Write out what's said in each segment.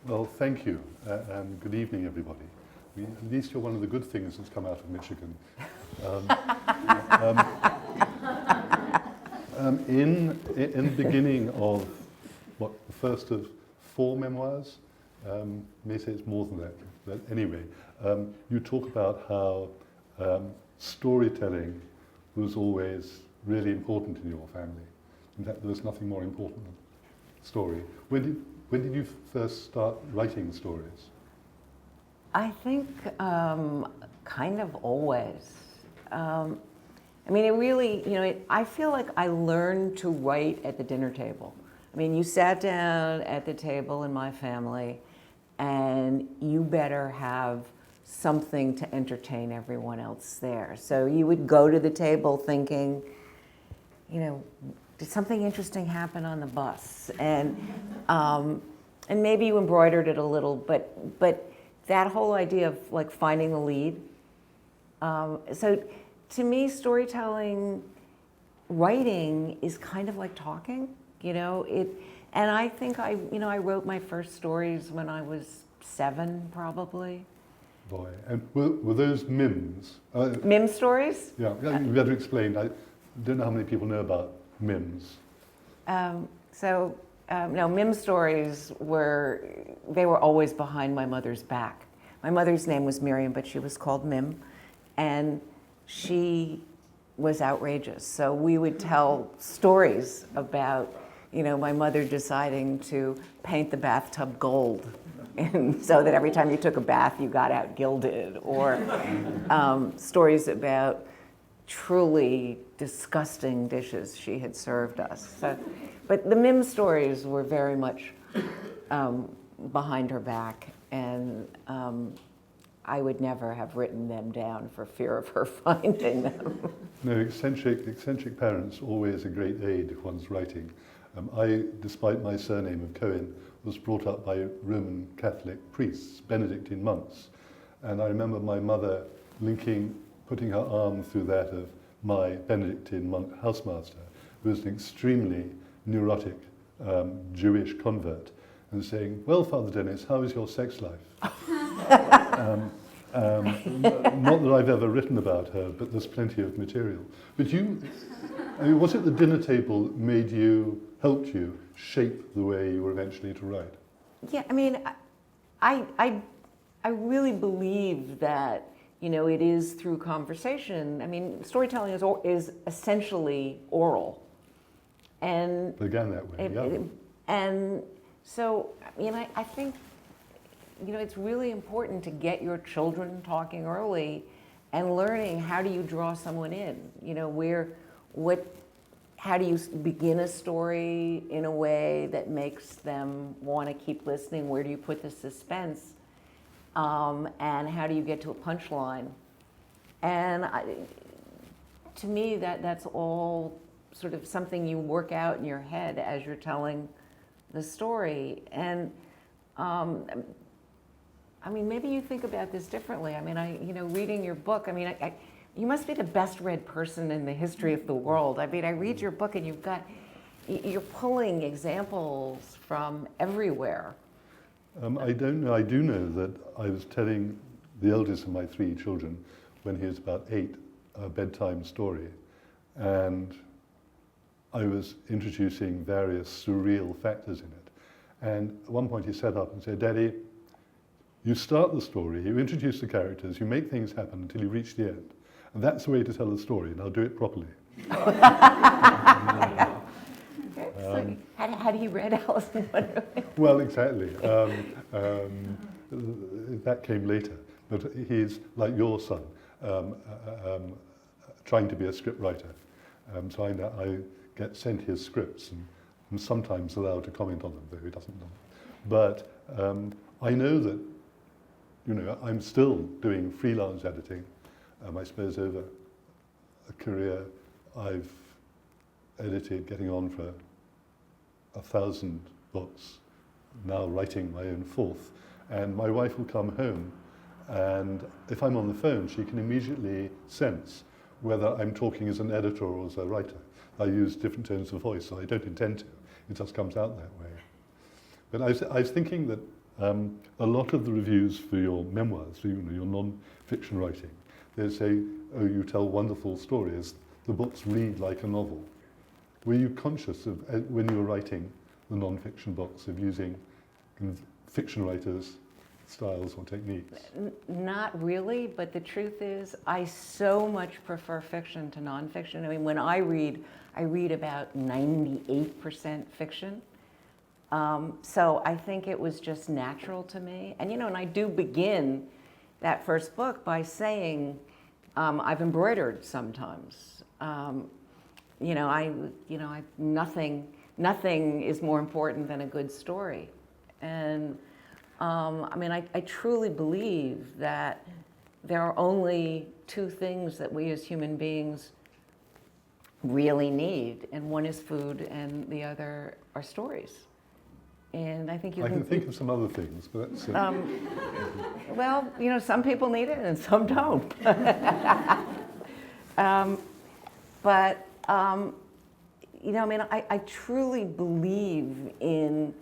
Well, thank you, and good evening, everybody. At least you're one of the good things that's come out of Michigan. In the beginning of, the first of 4 memoirs, may say it's more than that, but anyway, you talk about how storytelling was always really important in your family. In fact, there was nothing more important than story. When did you first start writing stories? I think kind of always. I mean, it really, I feel like I learned to write at the dinner table. I mean, you sat down at the table in my family and you better have something to entertain everyone else there. So you would go to the table thinking, did something interesting happen on the bus? And maybe you embroidered it a little, but that whole idea of like finding the lead. So to me, storytelling, writing is kind of like talking, and I think I wrote my first stories when I was 7, probably. Boy, and were those mims? Mim stories? Yeah, you better explain. I don't know how many people know about mims. No, Mim stories were always behind my mother's back. My mother's name was Miriam, but she was called Mim, and she was outrageous. So we would tell stories about, my mother deciding to paint the bathtub gold, and so that every time you took a bath, you got out gilded, or stories about truly disgusting dishes she had served us. So, but the Mim stories were very much behind her back, and I would never have written them down for fear of her finding them. No, eccentric parents always a great aid if one's writing. I, despite my surname of Cohen, was brought up by Roman Catholic priests, Benedictine monks, and I remember my mother putting her arm through that of my Benedictine monk housemaster, who was an extremely neurotic Jewish convert, and saying, "Well, Father Dennis, how is your sex life?" Not that I've ever written about her, but there's plenty of material. But was it the dinner table that helped you shape the way you were eventually to write? Yeah, I mean, I really believe that, it is through conversation. I mean, storytelling is essentially oral. And began that way, yeah. And so, I think, it's really important to get your children talking early and learning how do you draw someone in, how do you begin a story in a way that makes them want to keep listening? Where do you put the suspense? And how do you get to a punchline? And to me, that's all sort of something you work out in your head as you're telling the story. And maybe you think about this differently. Reading your book, you must be the best read person in the history of the world. I read your book and you're pulling examples from everywhere. I don't know. I do know that I was telling the eldest of my 3 children, when he was about 8, a bedtime story, and I was introducing various surreal factors in it. And at one point he sat up and said, "Daddy, you start the story, you introduce the characters, you make things happen until you reach the end. And that's the way to tell the story, and I'll do it properly." So had he read Alice in Wonderland? Well, exactly. That came later. But he's like your son, trying to be a script writer. So I get sent his scripts and I'm sometimes allowed to comment on them, though he doesn't know. But I know that, I'm still doing freelance editing. I suppose over a career I've edited getting on for 1,000 books, now writing my own 4th. And my wife will come home, and if I'm on the phone, she can immediately sense whether I'm talking as an editor or as a writer. I use different tones of voice, so I don't intend to. It just comes out that way. But I was thinking that A lot of the reviews for your memoirs, your non-fiction writing, they say, oh, you tell wonderful stories, the books read like a novel. Were you conscious of, when you were writing the non-fiction books, of using kind of fiction writers' styles or techniques? Not really, but the truth is I so much prefer fiction to nonfiction. I mean, when I read about 98% fiction. So I think it was just natural to me. And, and I do begin that first book by saying, I've embroidered sometimes. Nothing is more important than a good story. And I truly believe that there are only two things that we as human beings really need, and one is food and the other are stories. And I think you can think of some other things, but that's well, some people need it and some don't. I truly believe in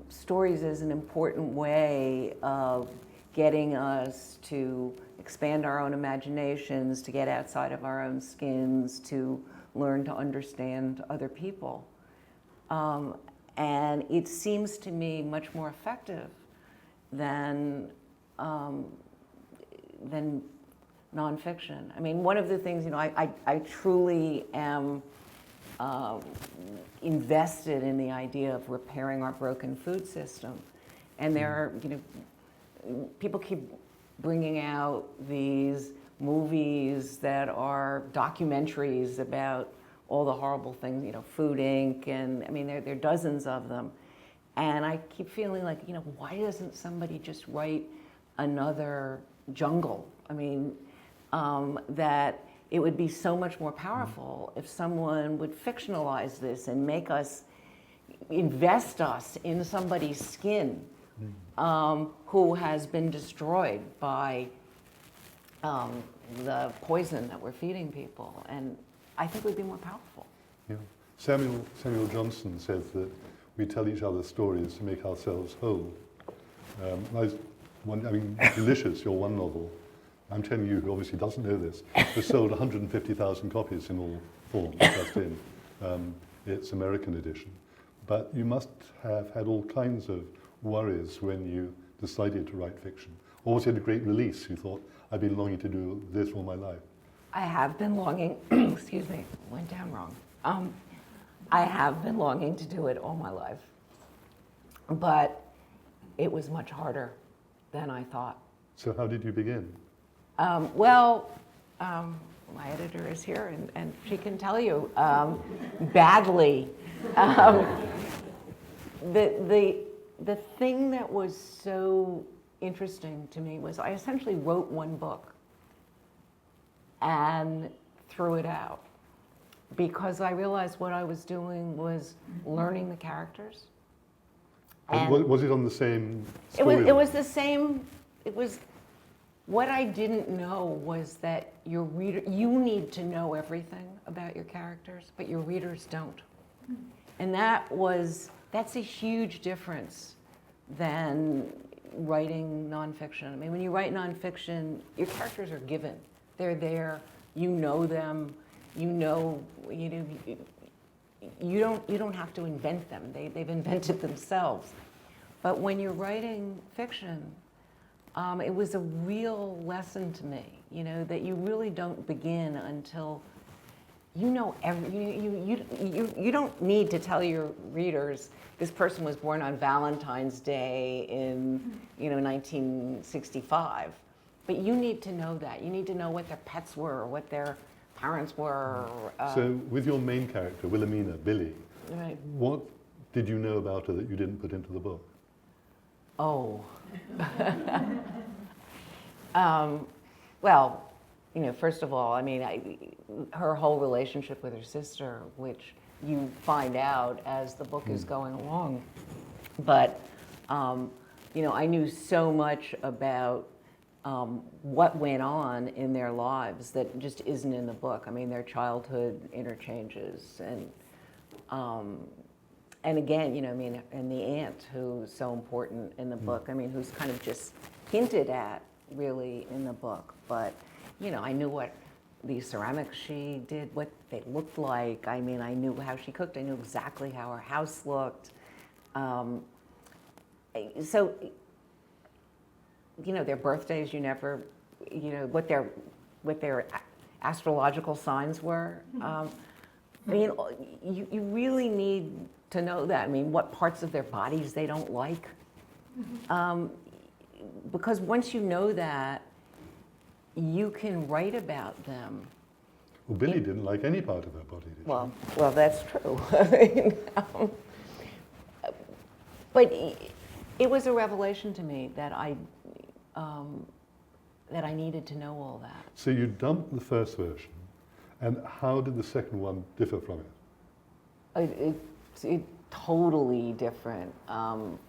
stories as an important way of getting us to expand our own imaginations, to get outside of our own skins, to learn to understand other people. And it seems to me much more effective than nonfiction. I mean, one of the things, I truly am invested in the idea of repairing our broken food system. And there are, people keep bringing out these movies that are documentaries about all the horrible things, Food Inc., and I mean, there are dozens of them. And I keep feeling like, why doesn't somebody just write another Jungle? I mean, that it would be so much more powerful if someone would fictionalize this and make us, invest us in somebody's skin who has been destroyed by the poison that we're feeding people. And I think we'd be more powerful. Yeah. Samuel Johnson says that we tell each other stories to make ourselves whole. Delicious, your one novel, I'm telling you, who obviously doesn't know this, has sold 150,000 copies in all forms, just in its American edition. But you must have had all kinds of worries when you decided to write fiction. Or was it a great release? You thought, I've been longing to do this all my life. I have been longing, excuse me, went down wrong. I have been longing to do it all my life. But it was much harder than I thought. So how did you begin? My editor is here and she can tell you, badly. The thing that was so interesting to me was I essentially wrote one book and threw it out because I realized what I was doing was learning the characters. And was it on the same story? It was the same. It was. What I didn't know was that your reader, you need to know everything about your characters, but your readers don't. And that's a huge difference than writing nonfiction. I mean, when you write nonfiction, your characters are given. They're there, you know them, you don't have to invent them. They've invented themselves. But when you're writing fiction, it was a real lesson to me, that you really don't begin until you don't need to tell your readers this person was born on Valentine's Day in 1965, but you need to know that. You need to know what their pets were, or what their parents were. So with your main character, Wilhelmina, Billy, right. What did you know about her that you didn't put into the book? Oh. First of all, her whole relationship with her sister, which you find out as the book is going along. But, I knew so much about what went on in their lives that just isn't in the book. I mean, their childhood interchanges and again, you know, I mean, and the aunt who's so important in the book, I mean, who's kind of just hinted at really in the book, but, you know, I knew what these ceramics she did, what they looked like. I mean, I knew how she cooked. I knew exactly how her house looked. So, you know, their birthdays, you never, you know, what their astrological signs were. I mean, you really need to know that. I mean, what parts of their bodies they don't like. Because once you know that, you can write about them. Well, Billy didn't like any part of her body, did she? Well, that's true. I mean, but it was a revelation to me that I needed to know all that. So you dumped the first version, and how did the second one differ from it? It totally different. You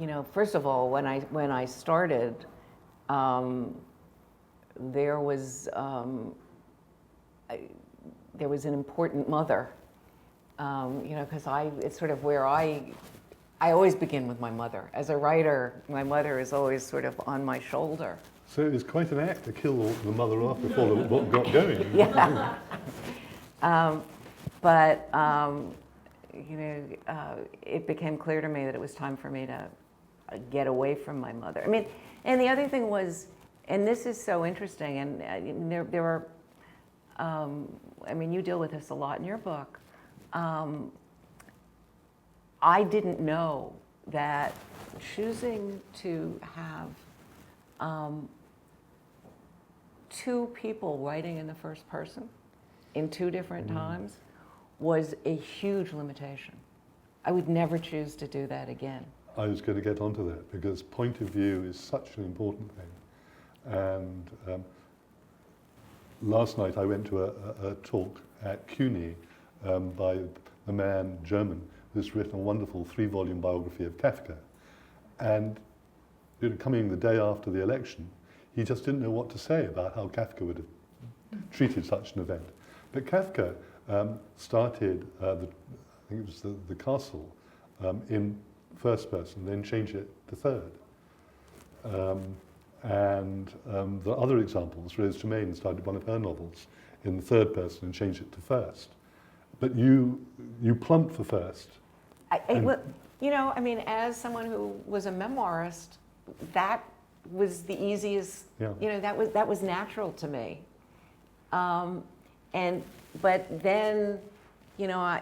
know, first of all, when I started, there was an important mother. You know, because it's sort of where I always begin with my mother. As a writer, my mother is always sort of on my shoulder. So it was quite an act to kill the mother off before the book got going. Yeah. But you know, it became clear to me that it was time for me to get away from my mother. I mean, and the other thing was, and this is so interesting, and there are, I mean, you deal with this a lot in your book. I didn't know that choosing to have two people writing in the first person in two different times was a huge limitation. I would never choose to do that again. I was going to get onto that because point of view is such an important thing. And last night I went to a talk at CUNY by the man, German, who's written a wonderful 3-volume biography of Kafka. And you know, coming the day after the election, he just didn't know what to say about how Kafka would have treated such an event. But Kafka started, I think it was the castle, in first person, then changed it to third. The other examples, Rose Tremaine started one of her novels in the third person and changed it to first. But you plumped for first. Well, you know, I mean, as someone who was a memoirist, that was the easiest, you know, that was natural to me. But then, you know, I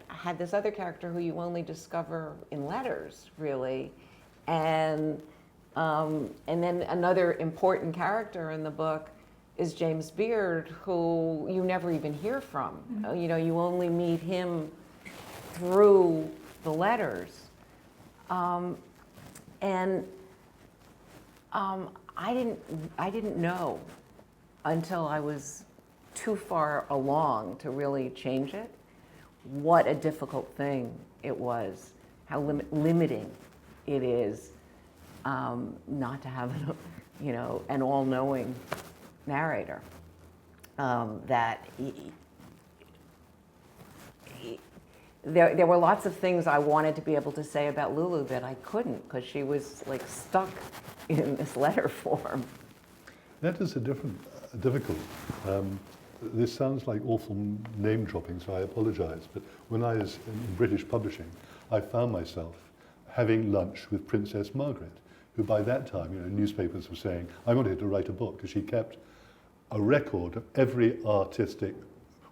had this other character who you only discover in letters, really, and then another important character in the book is James Beard, who you never even hear from. You know, you only meet him through the letters, I didn't know until I was too far along to really change it, what a difficult thing it was, how limiting it is not to have, you know, an all-knowing narrator. There were lots of things I wanted to be able to say about Lulu that I couldn't because she was like stuck in this letter form. That is difficult. This sounds like awful name dropping, so I apologize. But when I was in British publishing, I found myself having lunch with Princess Margaret, who by that time, you know, newspapers were saying, I wanted to write a book because she kept a record of every artistic,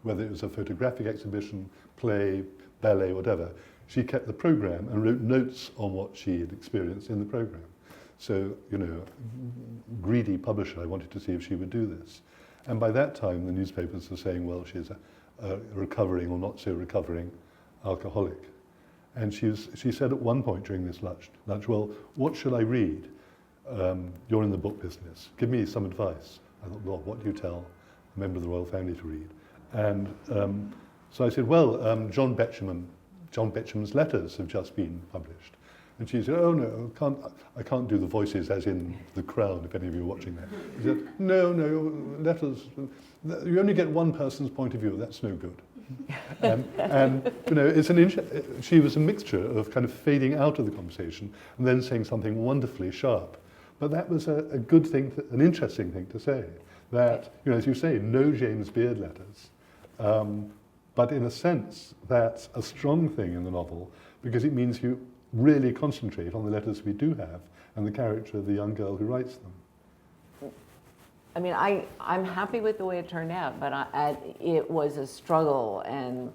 whether it was a photographic exhibition, play, ballet, whatever. She kept the program and wrote notes on what she had experienced in the program. So, you know, greedy publisher, I wanted to see if she would do this. And by that time, the newspapers were saying, well, she's a recovering or not so recovering alcoholic. And she said at one point during this lunch, well, what should I read? You're in the book business. Give me some advice. I thought, well, what do you tell a member of the royal family to read? And so I said, well, John Betjeman's letters have just been published. And she said, oh no, I can't do the voices as in The Crown, if any of you are watching that. She said, no, letters, you only get one person's point of view, that's no good. And you know, she was a mixture of kind of fading out of the conversation and then saying something wonderfully sharp. But that was a good thing, an interesting thing to say. That, you know, as you say, no James Beard letters. But in a sense, that's a strong thing in the novel because it means you really concentrate on the letters we do have and the character of the young girl who writes them. I mean, I'm happy with the way it turned out, but it was a struggle, and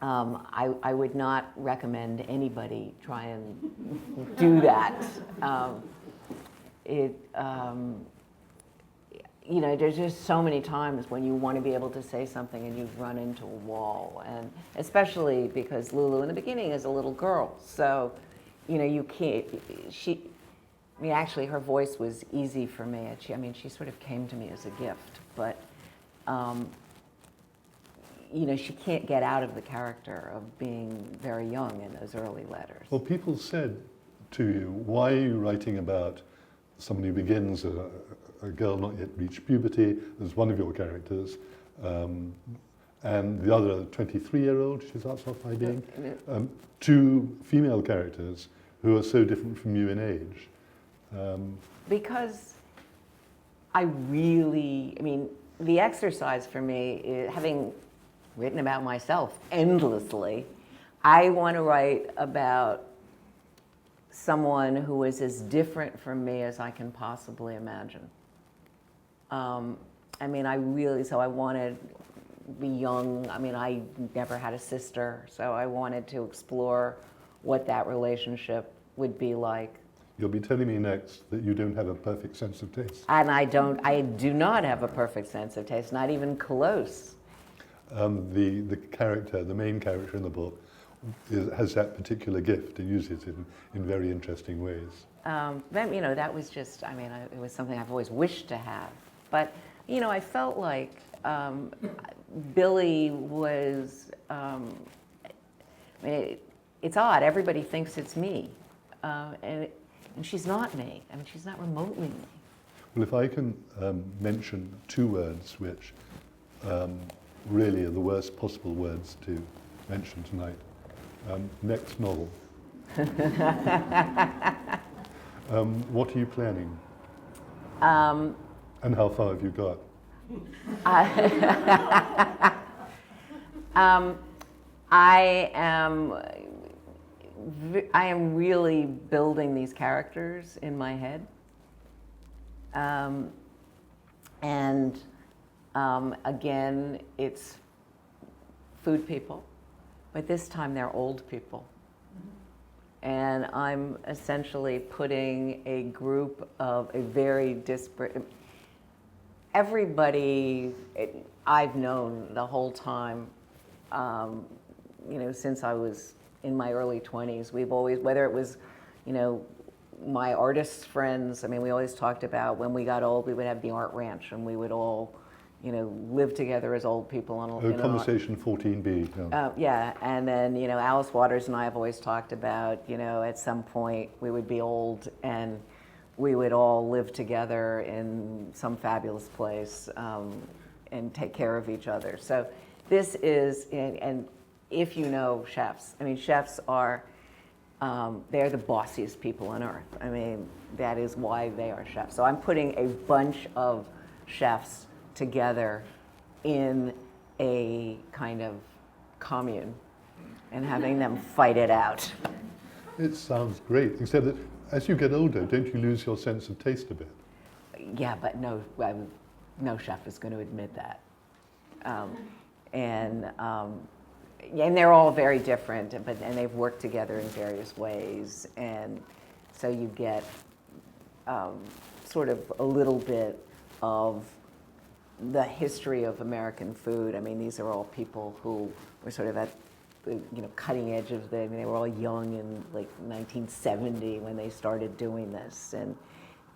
I would not recommend anybody try and do that. You know, there's just so many times when you want to be able to say something and you've run into a wall, and especially because Lulu in the beginning is a little girl, so you know you can't. I mean, actually, her voice was easy for me. She sort of came to me as a gift, but you know, she can't get out of the character of being very young in those early letters. Well, people said to you, "Why are you writing about somebody who begins a girl not yet reached puberty?" There's one of your characters, and the other 23-year-old. She starts off by being two female characters who are so different from you in age. Because I mean, the exercise for me is, having written about myself endlessly, I want to write about someone who is as different from me as I can possibly imagine. I mean, so I wanted to be young. I mean, I never had a sister, so I wanted to explore what that relationship would be like. You'll be telling me next that you don't have a perfect sense of taste. And I do not have a perfect sense of taste, not even close. The character, the main character in the book, has that particular gift and uses it in very interesting ways. Then, you know, that was just, I mean, it was something I've always wished to have. But, you know, I felt like Billy was, I mean, it's odd, everybody thinks it's me. And she's not me. I mean, she's not remotely me. Well, if I can mention two words which really are the worst possible words to mention tonight. Next novel. What are you planning? And how far have you got? I am really building these characters in my head. Again, it's food people, but this time they're old people. And I'm essentially putting a group of a very disparate, everybody I've known the whole time, you know, since I was in my early 20s, we've always, whether it was, you know, my artist friends, I mean, we always talked about when we got old, we would have the art ranch and we would all, you know, live together as old people on Conversation 14B. Yeah. Yeah, and then, you know, Alice Waters and I have always talked about, you know, at some point we would be old and we would all live together in some fabulous place and take care of each other. So this is, and if you know chefs, I mean, chefs are, they're the bossiest people on earth. I mean, that is why they are chefs. So I'm putting a bunch of chefs together in a kind of commune and having them fight it out. It sounds great, except that as you get older, don't you lose your sense of taste a bit? Yeah, but no chef is going to admit that. And they're all very different, and they've worked together in various ways, and so you get sort of a little bit of the history of American food. I mean, these are all people who were sort of at the, you know, cutting edge of the, I mean, they were all young in like 1970 when they started doing this, and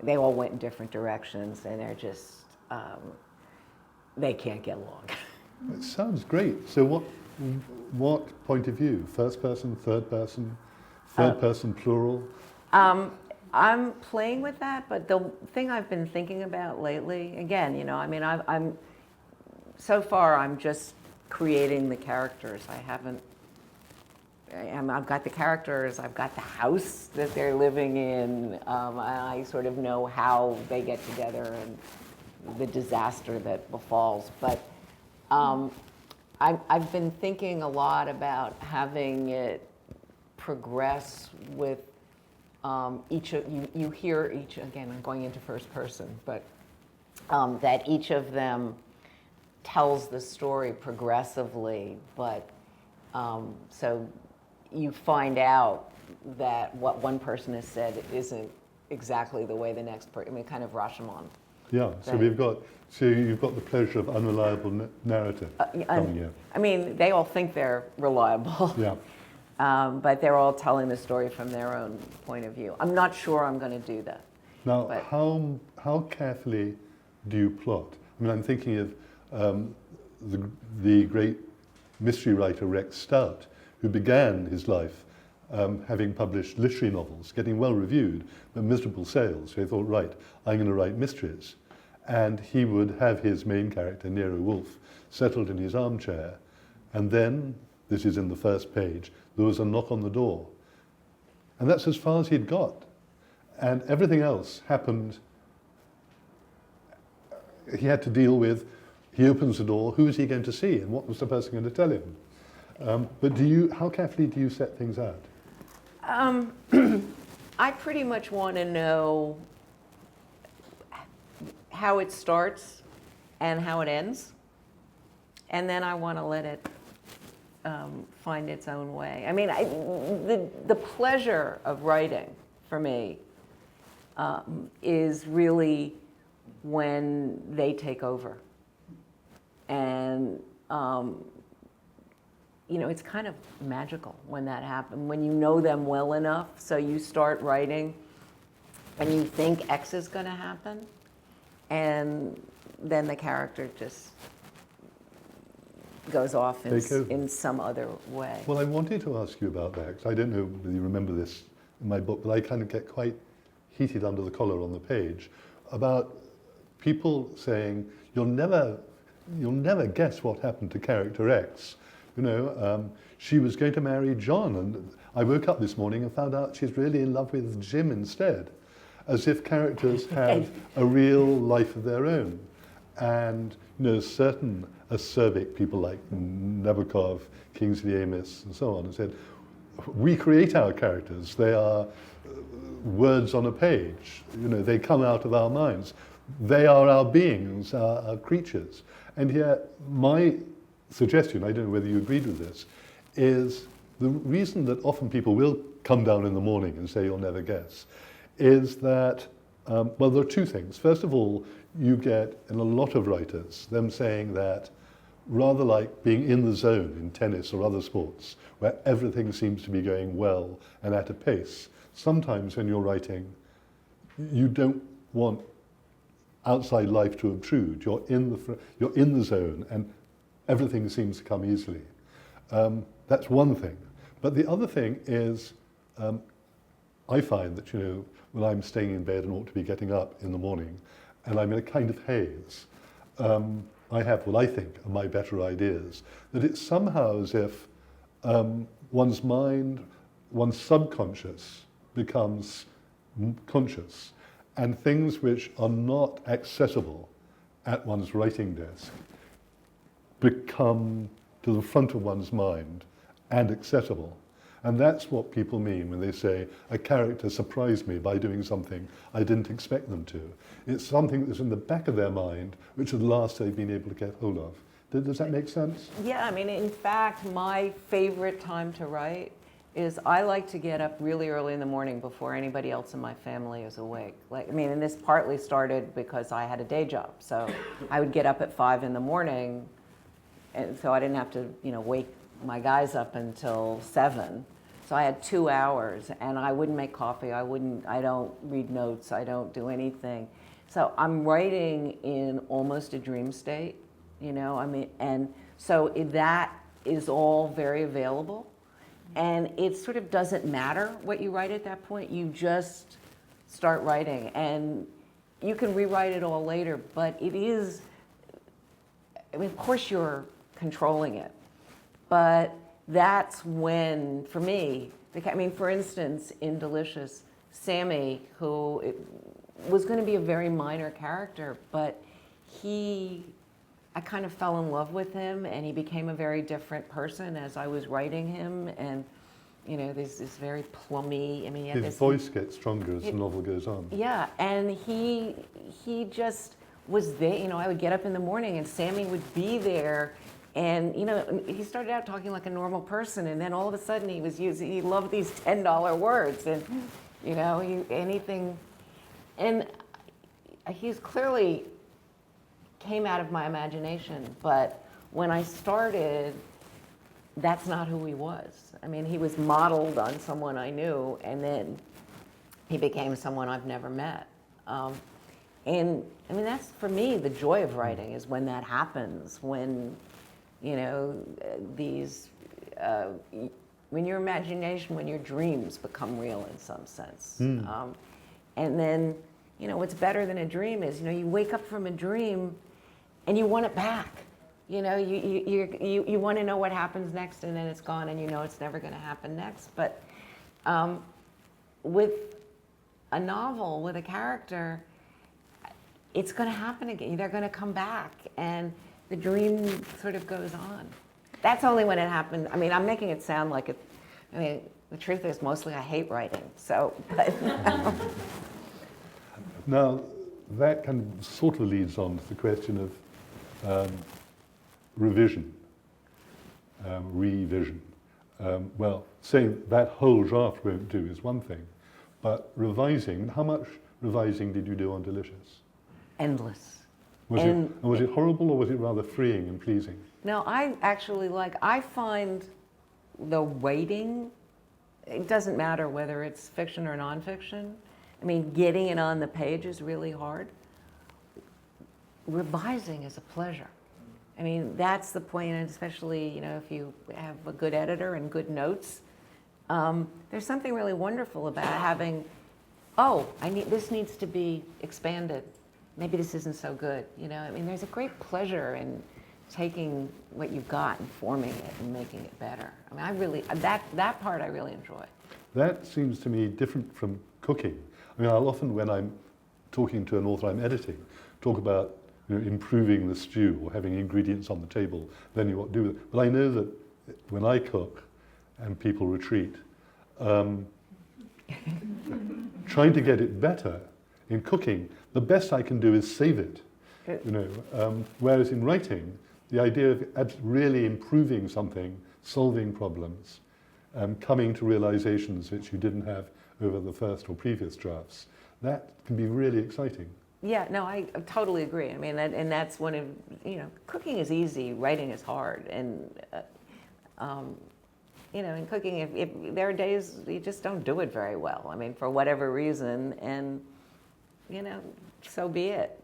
they all went in different directions, and they're just, they can't get along. It sounds great. So what point of view? First person, third person plural? I'm playing with that, but the thing I've been thinking about lately, again, you know, I mean, so far I'm just creating the characters. I've got the characters, I've got the house that they're living in. I sort of know how they get together and the disaster that befalls. But I've been thinking a lot about having it progress with each of you hear each, again, I'm going into first person, but that each of them tells the story progressively, but so you find out that what one person has said isn't exactly the way the next person, I mean, kind of Rashomon. Yeah, so you've got the pleasure of unreliable narrative coming here. I mean, they all think they're reliable. Yeah. But they're all telling the story from their own point of view. I'm not sure I'm going to do that. Now, how carefully do you plot? I mean, I'm thinking of the great mystery writer Rex Stout, who began his life having published literary novels, getting well reviewed, but miserable sales. So he thought, right, I'm going to write mysteries. And he would have his main character, Nero Wolfe, settled in his armchair, and then, this is in the first page, there was a knock on the door. And that's as far as he'd got. And everything else happened. He had to deal with, he opens the door, who is he going to see, and what was the person going to tell him? But how carefully do you set things out? I pretty much want to know how it starts and how it ends. And then I want to let it find its own way. I mean, the pleasure of writing for me is really when they take over. And, you know, it's kind of magical when that happens, when you know them well enough, so you start writing and you think X is going to happen, and then the character just goes off in some other way. Well, I wanted to ask you about that, because I don't know whether you remember this in my book, but I kind of get quite heated under the collar on the page about people saying, you'll never guess what happened to character X. You know, she was going to marry John, and I woke up this morning and found out she's really in love with Jim instead, as if characters have a real life of their own. And, you know, certain acerbic people like Nabokov, Kingsley Amis, and so on, have said, we create our characters. They are words on a page. You know, they come out of our minds. They are our beings, our creatures. And yet, my suggestion, I don't know whether you agreed with this, is the reason that often people will come down in the morning and say, you'll never guess, is that, well, there are two things. First of all, you get, in a lot of writers, them saying that rather like being in the zone in tennis or other sports, where everything seems to be going well and at a pace, sometimes when you're writing, you don't want outside life to obtrude. You're in the zone, and everything seems to come easily. That's one thing. But the other thing is, I find that, you know, when I'm staying in bed and ought to be getting up in the morning, and I'm in a kind of haze, I have what I think are my better ideas, that it's somehow as if one's mind, one's subconscious becomes conscious, and things which are not accessible at one's writing desk become to the front of one's mind and accessible. And that's what people mean when they say, a character surprised me by doing something I didn't expect them to. It's something that's in the back of their mind, which at last they've been able to get hold of. Does that make sense? Yeah, I mean, in fact, my favorite time to write is I like to get up really early in the morning before anybody else in my family is awake. Like, I mean, and this partly started because I had a day job. So I would get up at 5 in the morning, and so I didn't have to, you know, wake my guys up until 7. So I had 2 hours, and I wouldn't make coffee. I don't read notes. I don't do anything. So I'm writing in almost a dream state, you know, I mean, and so that is all very available. And it sort of doesn't matter what you write at that point. You just start writing, and you can rewrite it all later, but it is, I mean, of course you're controlling it. But that's when, for me, I mean, for instance, in Delicious, Sammy, who was going to be a very minor character, but I kind of fell in love with him, and he became a very different person as I was writing him, and you know, there's this very plummy, I mean, his voice gets stronger as the novel goes on. Yeah, and he just was there. You know, I would get up in the morning and Sammy would be there, and you know, he started out talking like a normal person, and then all of a sudden he loved these $10 words, and you know, anything, and he's clearly came out of my imagination, but when I started, that's not who he was. I mean, he was modeled on someone I knew, and then he became someone I've never met. And I mean, that's, for me, the joy of writing is when that happens, when, you know, when your imagination, when your dreams become real in some sense. And then, you know, what's better than a dream is, you know, you wake up from a dream and you want it back. You know, you want to know what happens next, and then it's gone, and you know it's never going to happen next. But with a novel, with a character, it's going to happen again. They're going to come back, and the dream sort of goes on. That's only when it happened. I mean, I'm making it sound like it. I mean, the truth is, mostly I hate writing. So, but now that kind of sort of leads on to the question of revision, revision. Well, saying that whole draft won't do is one thing, but revising, how much revising did you do on Delicious? Endless. Was it horrible, or was it rather freeing and pleasing? No, I find the writing, it doesn't matter whether it's fiction or nonfiction. I mean, getting it on the page is really hard. Revising is a pleasure. I mean, that's the point, and especially, you know, if you have a good editor and good notes, there's something really wonderful about having, this needs to be expanded. Maybe this isn't so good, you know? I mean, there's a great pleasure in taking what you've got and forming it and making it better. I mean, that part I really enjoy. That seems to me different from cooking. I mean, I'll often, when I'm talking to an author I'm editing, talk about, you know, improving the stew or having ingredients on the table, then you what to do with it. But I know that when I cook and people retreat, trying to get it better in cooking, the best I can do is save it. You know, whereas in writing, the idea of really improving something, solving problems, coming to realizations which you didn't have over the first or previous drafts, that can be really exciting. Yeah, no, I totally agree. I mean, and that's one of, you know, cooking is easy, writing is hard. And, you know, in cooking, if there are days you just don't do it very well, I mean, for whatever reason, and, you know, so be it.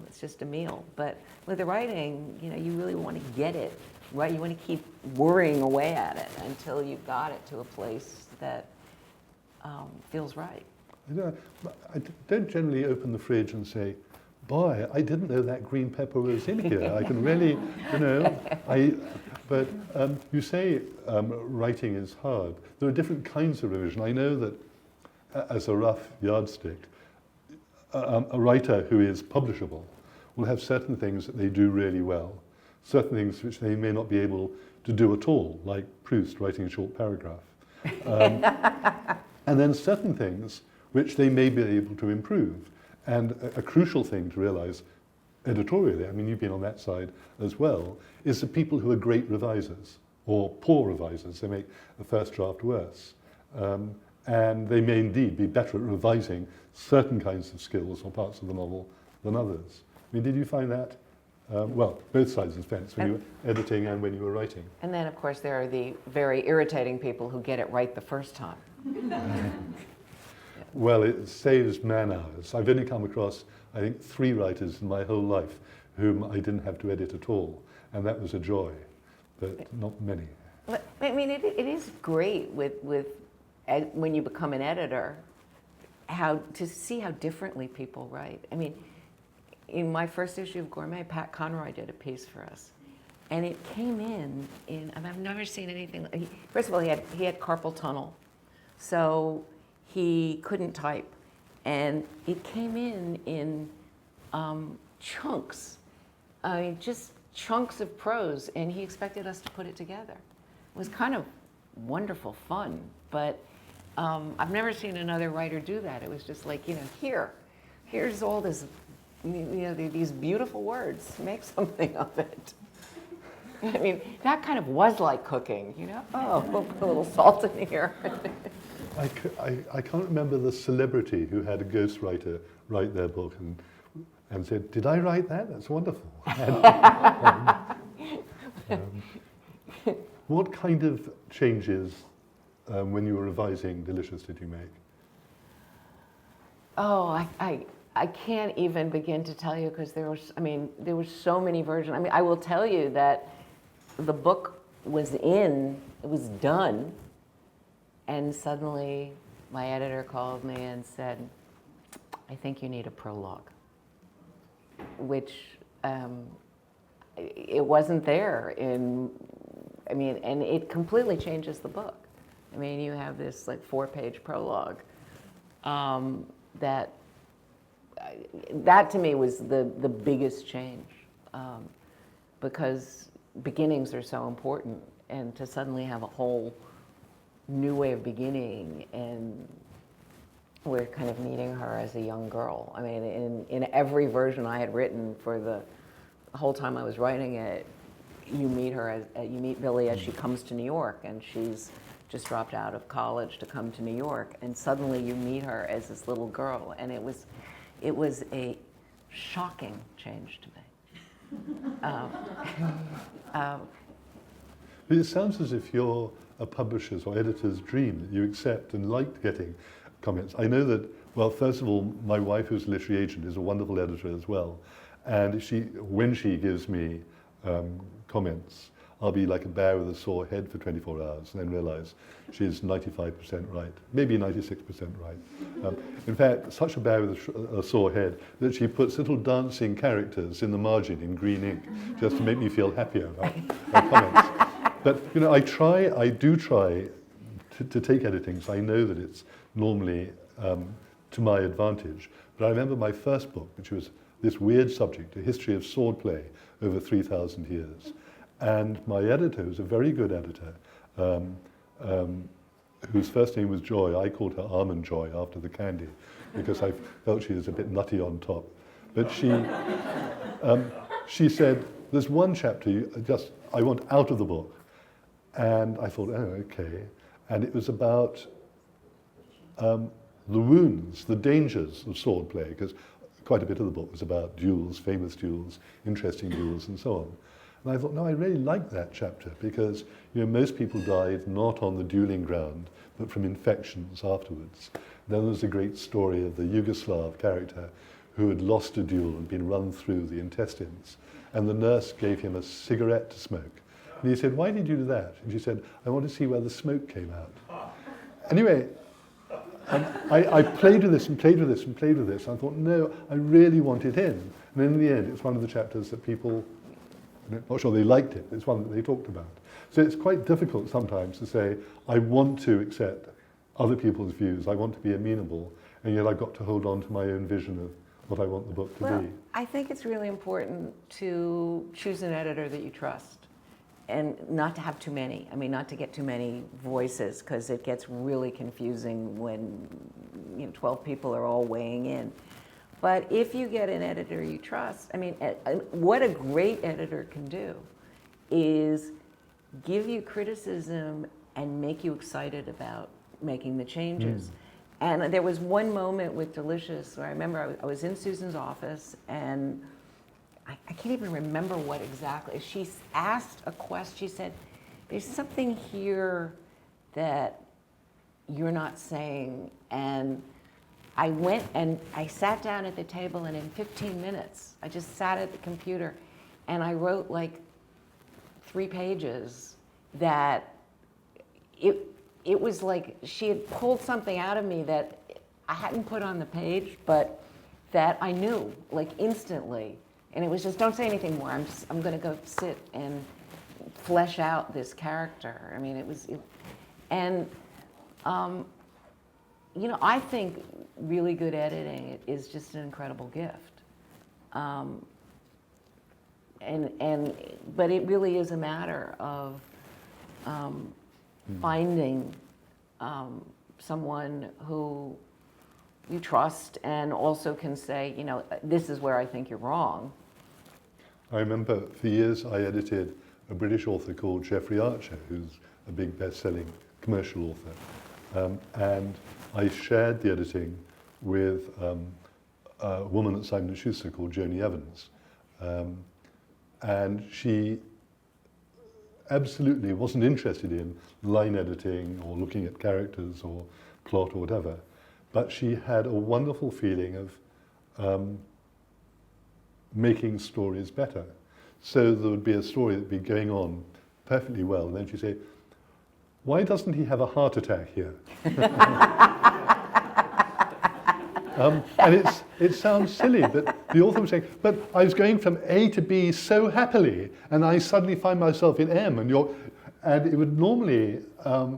It's just a meal. But with the writing, you know, you really want to get it, right? You want to keep worrying away at it until you've got it to a place that feels right. I don't generally open the fridge and say, boy, I didn't know that green pepper was in here. I can really, you know, but you say writing is hard. There are different kinds of revision. I know that as a rough yardstick, a writer who is publishable will have certain things that they do really well, certain things which they may not be able to do at all, like Proust writing a short paragraph. And then certain things which they may be able to improve. And a crucial thing to realize editorially, I mean, you've been on that side as well, is the people who are great revisers or poor revisers. They make the first draft worse. And they may indeed be better at revising certain kinds of skills or parts of the novel than others. I mean, did you find that? Well, both sides of the fence, when you were editing and when you were writing. And then, of course, there are the very irritating people who get it right the first time. Well, it saves man hours. I've only come across, I think, 3 writers in my whole life whom I didn't have to edit at all, and that was a joy, but not many. I mean, it is great when you become an editor, to see how differently people write. I mean, in my first issue of Gourmet, Pat Conroy did a piece for us, And it came in I've never seen anything. First of all, he had carpal tunnel, so he couldn't type. And it came in chunks, I mean, just chunks of prose, and he expected us to put it together. It was kind of wonderful fun, but I've never seen another writer do that. It was just like, here's all this, these beautiful words, make something of it. I mean, that kind of was like cooking, Oh, we'll put a little salt in here. I can't remember the celebrity who had a ghostwriter write their book and said, "Did I write that? That's wonderful." What kind of changes, when you were revising Delicious, did you make? Oh, I can't even begin to tell you, because there were so many versions. I mean, I will tell you that the book was done, and suddenly my editor called me and said, "I think you need a prologue," which it wasn't there and it completely changes the book. I mean, you have this like 4-page prologue that to me was the biggest change, because beginnings are so important, and to suddenly have a whole new way of beginning, and we're kind of meeting her as a young girl. I mean, in every version I had written for the whole time I was writing it, you meet Billy as she comes to New York, and she's just dropped out of college to come to New York, and suddenly you meet her as this little girl, and it was a shocking change to me. It sounds as if you're a publisher's or editor's dream, that you accept and liked getting comments. I know that, well, first of all, my wife, who's a literary agent, is a wonderful editor as well. And when she gives me comments, I'll be like a bear with a sore head for 24 hours and then realize she's 95% right, maybe 96% right. In fact, such a bear with a sore head that she puts little dancing characters in the margin in green ink just to make me feel happier about her comments. But I do try to take editing, so I know that it's normally to my advantage. But I remember my first book, which was this weird subject, a history of swordplay over 3,000 years. And my editor, who's a very good editor, whose first name was Joy, I called her Almond Joy after the candy, because I felt she was a bit nutty on top. But she said, "There's one chapter I want out of the book." And I thought, oh, okay. And it was about the wounds, the dangers of swordplay, because quite a bit of the book was about duels, famous duels, interesting duels, and so on. And I thought, no, I really liked that chapter, because most people died not on the dueling ground, but from infections afterwards. Then there was a great story of the Yugoslav character who had lost a duel and been run through the intestines, and the nurse gave him a cigarette to smoke. And he said, "Why did you do that?" And she said, "I want to see where the smoke came out." Anyway, and I played with this and played with this and played with this. And I thought, no, I really want it in. And in the end, it's one of the chapters that people, I'm not sure they liked it, it's one that they talked about. So it's quite difficult sometimes to say, I want to accept other people's views, I want to be amenable, and yet I've got to hold on to my own vision of what I want the book to be. I think it's really important to choose an editor that you trust, and not to have too many. I mean, not to get too many voices, because it gets really confusing when 12 people are all weighing in. But if you get an editor you trust, I mean, what a great editor can do is give you criticism and make you excited about making the changes. And there was one moment with Delicious where I remember I was in Susan's office, and I can't even remember what exactly. She asked a question. She said, "There's something here that you're not saying." And I went and I sat down at the table, and in 15 minutes, I just sat at the computer and I wrote like 3 pages that it was like she had pulled something out of me that I hadn't put on the page, but that I knew like instantly. And it was just, don't say anything more. I'm going to go sit and flesh out this character. I mean, you know, I think really good editing is just an incredible gift. But it really is a matter of finding someone who you trust and also can say, you know, this is where I think you're wrong. I remember for years I edited a British author called Jeffery Archer, who's a big best-selling commercial author. And I shared the editing with a woman at Simon & Schuster called Joni Evans. And she absolutely wasn't interested in line editing or looking at characters or plot or whatever, but she had a wonderful feeling of making stories better. So there would be a story that would be going on perfectly well, and then she'd say, why doesn't he have a heart attack here? And it sounds silly, but the author was saying, but I was going from A to B so happily, and I suddenly find myself in M, and it would normally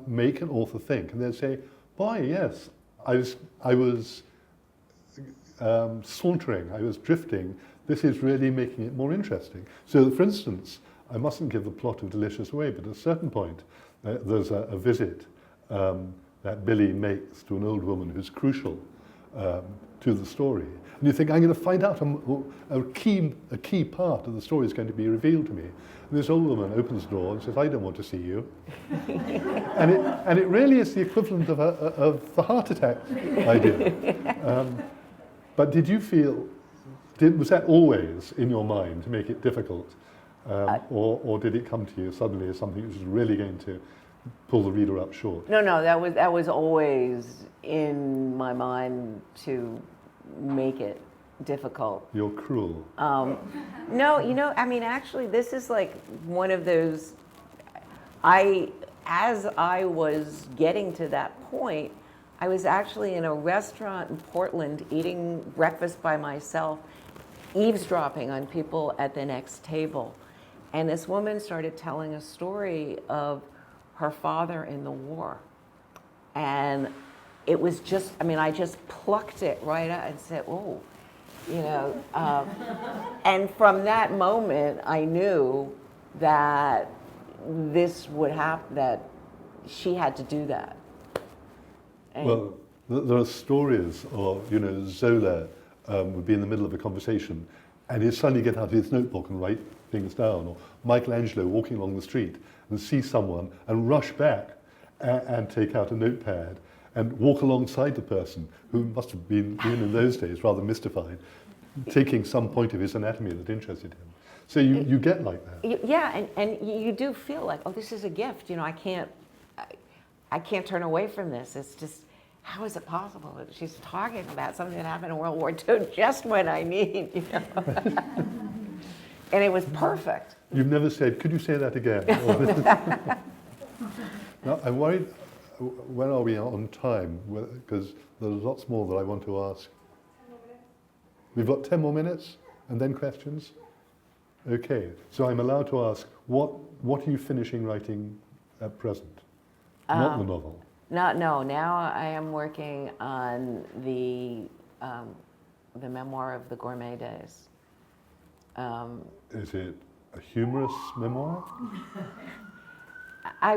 make an author think, and they'd say, boy, yes, I was sauntering, I was drifting. This is really making it more interesting. So, for instance, I mustn't give the plot of Delicious away, but at a certain point, there's a visit that Billy makes to an old woman who's crucial to the story. And you think, I'm going to find out a key part of the story is going to be revealed to me. And this old woman opens the door and says, I don't want to see you. and it really is the equivalent of the heart attack idea. But did you feel, was that always in your mind to make it difficult? Or did it come to you suddenly as something which was really going to pull the reader up short? No, that was always in my mind to make it difficult. You're cruel. No, you know, I mean, actually, this is like one of those, as I was getting to that point, I was actually in a restaurant in Portland eating breakfast by myself, eavesdropping on people at the next table. And this woman started telling a story of her father in the war. And it was just, I mean, I just plucked it right out and said, oh, you know. And from that moment, I knew that this would happen, that she had to do that. And well, there are stories of, you know, Zola would be in the middle of a conversation and he'd suddenly get out his notebook and write things down, or Michelangelo walking along the street and see someone and rush back and take out a notepad and walk alongside the person who must have been, even in those days, rather mystified, taking some point of his anatomy that interested him. So you get like that. Yeah, and you do feel like, oh, this is a gift. You know, I can't turn away from this. It's just, how is it possible that she's talking about something that happened in World War II just when I need, you know? And it was perfect. You've never said, could you say that again? Now, I'm worried, when are we on time? Because there's lots more that I want to ask. We've got 10 more minutes, and then questions? Okay, so I'm allowed to ask, what are you finishing writing at present? Not the novel. No, now I am working on the memoir of the Gourmet Days. Is it a humorous memoir? I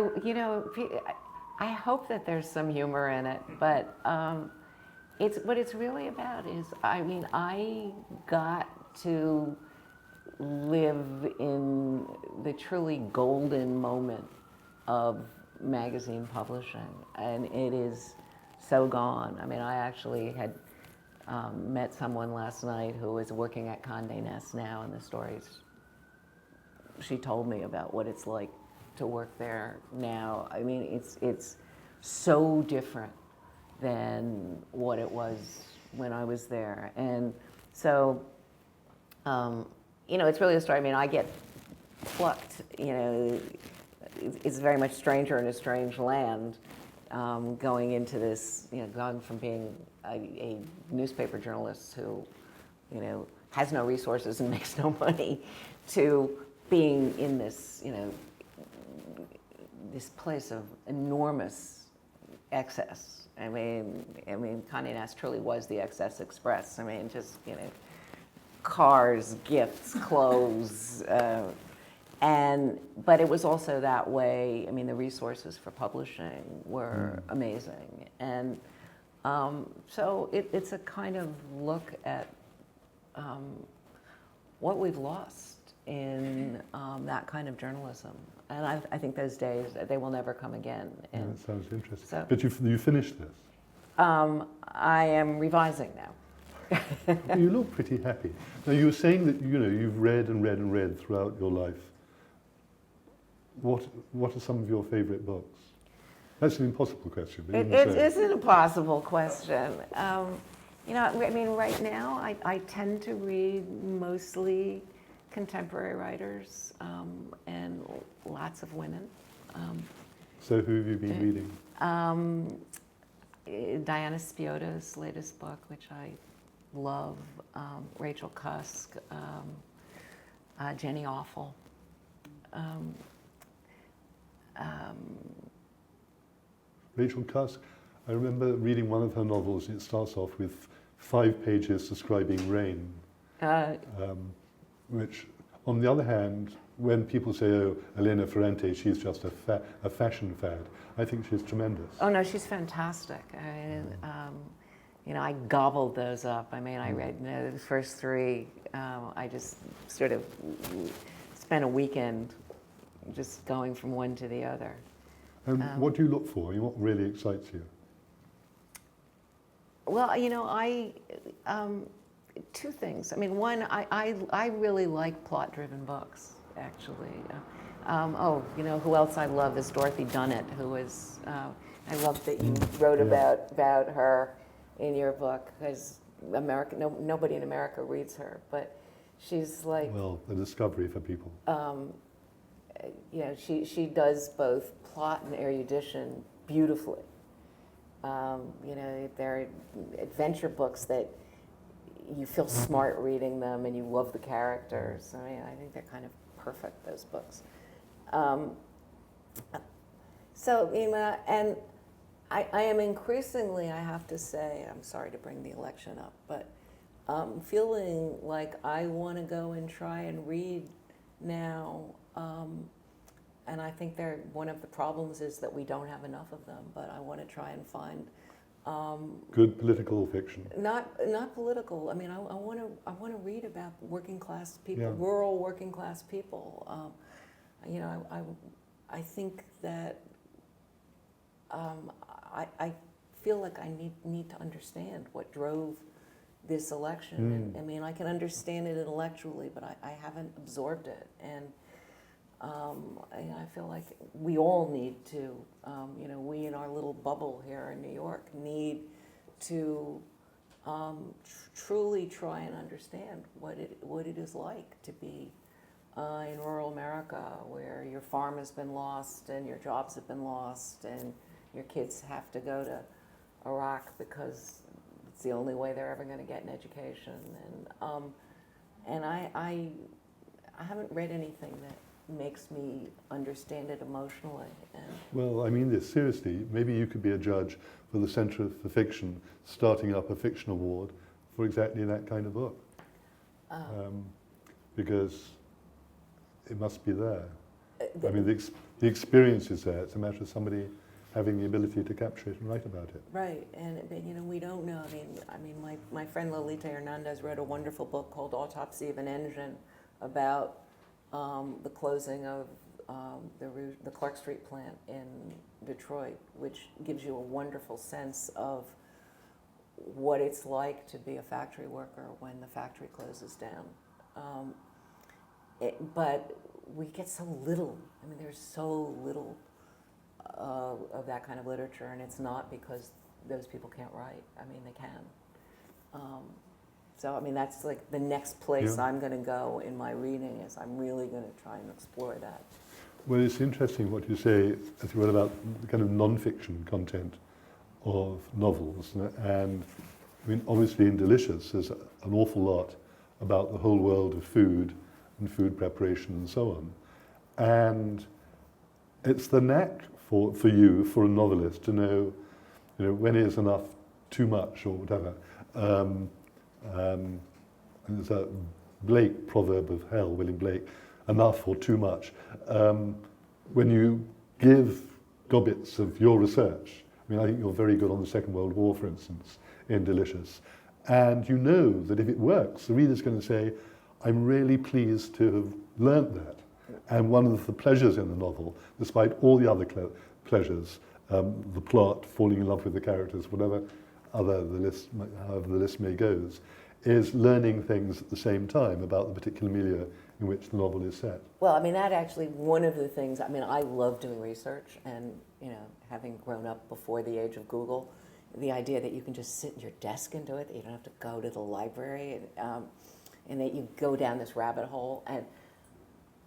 hope that there's some humor in it, but what it's really about is, I mean, I got to live in the truly golden moment of magazine publishing, and it is so gone. I mean, I actually had met someone last night who is working at Condé Nast now, and the stories she told me about what it's like to work there now. I mean, it's so different than what it was when I was there. And so, you know, it's really a story. I mean, I get plucked, you know, it's very much stranger in a strange land, going into this, you know, gone from being a newspaper journalist who, you know, has no resources and makes no money, to being in this, you know, this place of enormous excess. I mean, Condé Nast truly was the excess express. I mean, just, you know, cars, gifts, clothes, but it was also that way. I mean, the resources for publishing were amazing, and so it's a kind of look at what we've lost in that kind of journalism. And I think those days, they will never come again. And that sounds interesting. so, but you finished this? I am revising now. You look pretty happy. Now, you were saying that, you know, you've read and read and read throughout your life. What are some of your favourite books? That's an impossible question. But It is an impossible question. You know, I mean, right now, I tend to read mostly contemporary writers and lots of women. So who have you been reading? Diana Spiota's latest book, which I love, Rachel Cusk, Jenny Auel. Rachel Cusk, I remember reading one of her novels, and it starts off with 5 pages describing rain, which, on the other hand, when people say, oh, Elena Ferrante, she's just a fashion fad, I think she's tremendous. Oh, no, she's fantastic. I mean, you know, I gobbled those up. I mean, I read, you know, the first 3. I just sort of spent a weekend just going from one to the other. And what do you look for? What really excites you? Well, you know, two things. I mean, one, I really like plot-driven books, actually. You know, who else I love is Dorothy Dunnett, who is, I love that you wrote about her in your book, because nobody in America reads her, but she's like... Well, a discovery for people. You know, she does both plot and erudition beautifully. You know, they're adventure books that you feel smart reading them and you love the characters. I mean, I think they're kind of perfect, those books. So, you know, and I am increasingly, I have to say, I'm sorry to bring the election up, but feeling like I want to go and try and read now. And I think one of the problems is that we don't have enough of them, but I want to try and find good political fiction. Not political. I mean, I want to read about working class people, Yeah. rural working class people. You know, I think that I feel like I need to understand what drove this election. And, I mean, I can understand it intellectually, but I haven't absorbed it. And I feel like we all need to, you know, we in our little bubble here in New York need to truly try and understand what it is like to be in rural America, where your farm has been lost and your jobs have been lost and your kids have to go to Iraq because it's the only way they're ever going to get an education. And I haven't read anything that makes me understand it emotionally. Well, I mean this seriously. Maybe you could be a judge for the Centre for Fiction, starting up a fiction award for exactly that kind of book. Because it must be there. I mean, the experience is there. It's a matter of somebody having the ability to capture it and write about it. Right, but you know, we don't know. I mean, my friend Lolita Hernandez wrote a wonderful book called Autopsy of an Engine about the closing of the Clark Street plant in Detroit, which gives you a wonderful sense of what it's like to be a factory worker when the factory closes down. But we get so little. I mean, there's so little of that kind of literature, and it's not because those people can't write. I mean, they can. So, I mean, that's like the next place I'm going to go in my reading is I'm really going to try and explore that. Well, it's interesting what you say, as well, about the kind of non-fiction content of novels. And I mean, obviously in Delicious, there's an awful lot about the whole world of food and food preparation and so on. And it's the knack for you, for a novelist, to know, when is enough too much or whatever. And there's a Blake proverb of hell, William Blake, enough or too much. When you give gobbets of your research, I think you're very good on the Second World War, for instance, in Delicious. And you know that if it works, the reader's going to say, I'm really pleased to have learnt that. And one of the pleasures in the novel, despite all the other pleasures, the plot, falling in love with the characters, whatever however the list may goes, is learning things at the same time about the particular milieu in which the novel is set. Well, that actually, one of the things, I love doing research, and, having grown up before the age of Google, the idea that you can just sit at your desk and do it, that you don't have to go to the library, and that you go down this rabbit hole. And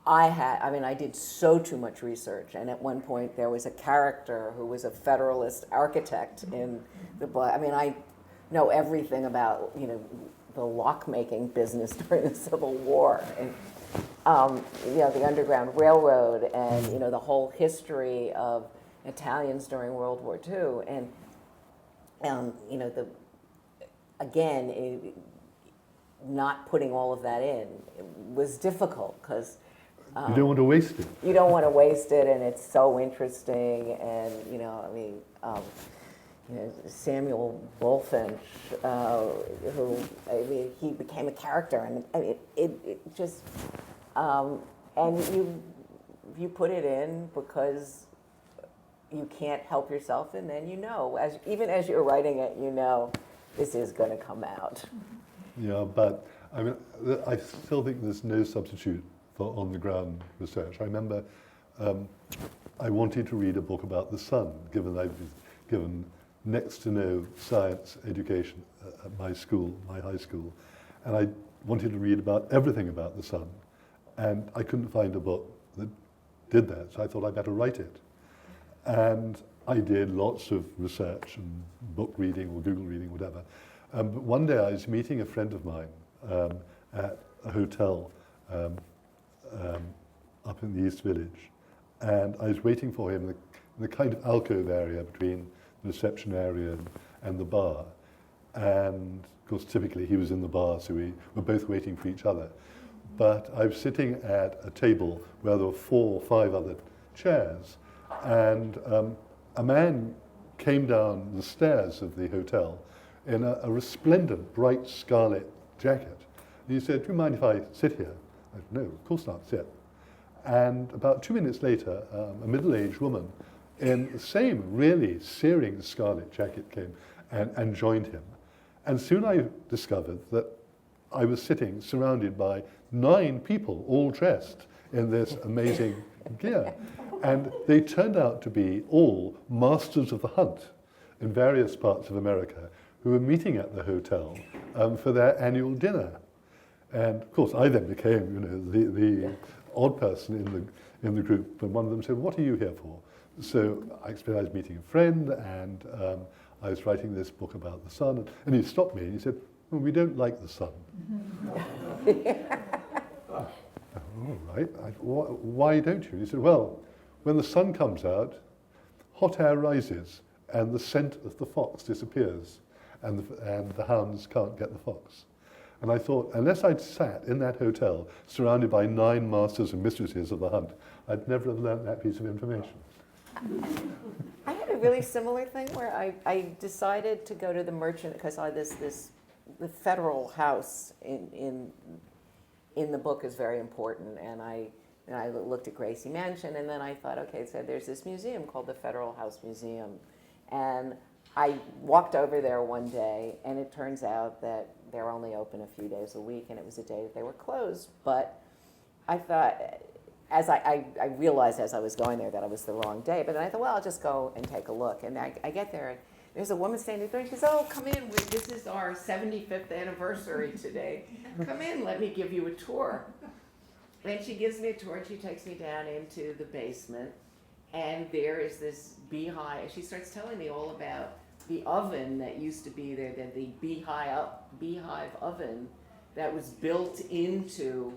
I did too much research, and at one point there was a character who was a Federalist architect in the book. I know everything about, the lock-making business during the Civil War, and the Underground Railroad, and the whole history of Italians during World War II, and not putting all of that in was difficult because you don't want to waste it. You don't want to waste it, and it's so interesting, and Samuel Bulfinch, who he became a character, and it just and you put it in because you can't help yourself, and then even as you're writing it, this is going to come out. Yeah, but I still think there's no substitute for on-the-ground research. I remember I wanted to read a book about the sun, given I've been given next to no science education at my high school, and I wanted to read about everything about the sun, and I couldn't find a book that did that, so I thought I'd better write it. And I did lots of research and book reading or Google reading, whatever. But one day I was meeting a friend of mine at a hotel up in the East Village, and I was waiting for him in the kind of alcove area between the reception area and the bar. And of course, typically he was in the bar, so we were both waiting for each other. But I was sitting at a table where there were 4 or 5 other chairs, and a man came down the stairs of the hotel in a resplendent, bright scarlet jacket. And he said, "Do you mind if I sit here?" I said, "No, of course not, sit." And about 2 minutes later, a middle-aged woman in the same really searing scarlet jacket came and joined him. And soon I discovered that I was sitting surrounded by 9 people, all dressed in this amazing gear. And they turned out to be all masters of the hunt in various parts of America who were meeting at the hotel for their annual dinner. And of course, I then became, the odd person in the group. And one of them said, "What are you here for?" So I explained I was meeting a friend, and I was writing this book about the sun. And he stopped me and he said, "Well, we don't like the sun." All right. Why don't you? He said, "Well, when the sun comes out, hot air rises and the scent of the fox disappears, and the hounds can't get the fox." And I thought, unless I'd sat in that hotel surrounded by 9 masters and mistresses of the hunt, I'd never have learnt that piece of information. I had a really similar thing where I decided to go to the merchant because the federal house in the book is very important, and I looked at Gracie Mansion, and then I thought, okay, so there's this museum called the Federal House Museum, and I walked over there one day, and it turns out that they're only open a few days a week, and it was a day that they were closed. But I thought, as I realized as I was going there that it was the wrong day, but then I thought, well, I'll just go and take a look. And I get there, and there's a woman standing there, and she goes, "Oh, come in, this is our 75th anniversary today. Come in, let me give you a tour." And she gives me a tour, and she takes me down into the basement, and there is this beehive. She starts telling me all about the oven that used to be there, the beehive oven that was built into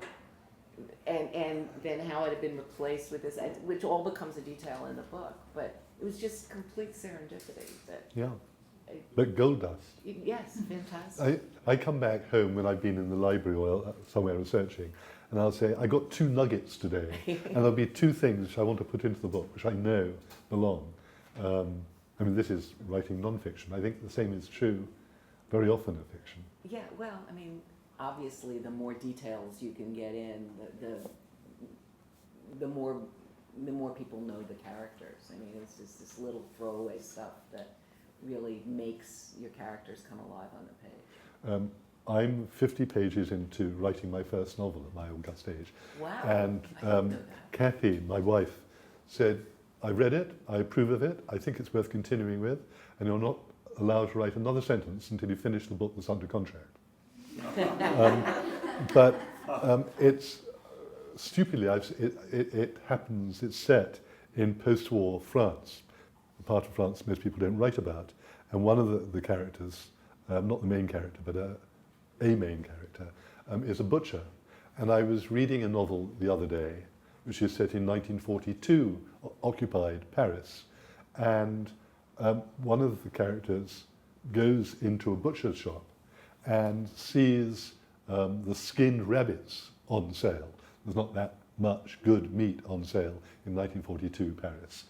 and then how it had been replaced with this, which all becomes a detail in the book. But it was just complete serendipity. Yeah, but gold dust. Yes, fantastic. I come back home when I've been in the library or somewhere researching, and I'll say, I got 2 nuggets today, and there'll be 2 things which I want to put into the book, which I know belong. I mean, this is writing non-fiction. I think the same is true very often of fiction. Yeah, well, I mean, obviously, the more details you can get in, the more people know the characters. I mean, it's just this little throwaway stuff that really makes your characters come alive on the page. I'm 50 pages into writing my first novel at my august age. Wow, And I didn't know that. Kathy, my wife, said, I read it, I approve of it, I think it's worth continuing with, and you're not allowed to write another sentence until you finish the book that's under contract. But it's stupidly, it happens, it's set in post-war France, a part of France most people don't write about, and one of the characters, not the main character, but a main character, is a butcher. And I was reading a novel the other day, which is set in 1942, occupied Paris, and one of the characters goes into a butcher's shop and sees the skinned rabbits on sale. There's not that much good meat on sale in 1942 Paris.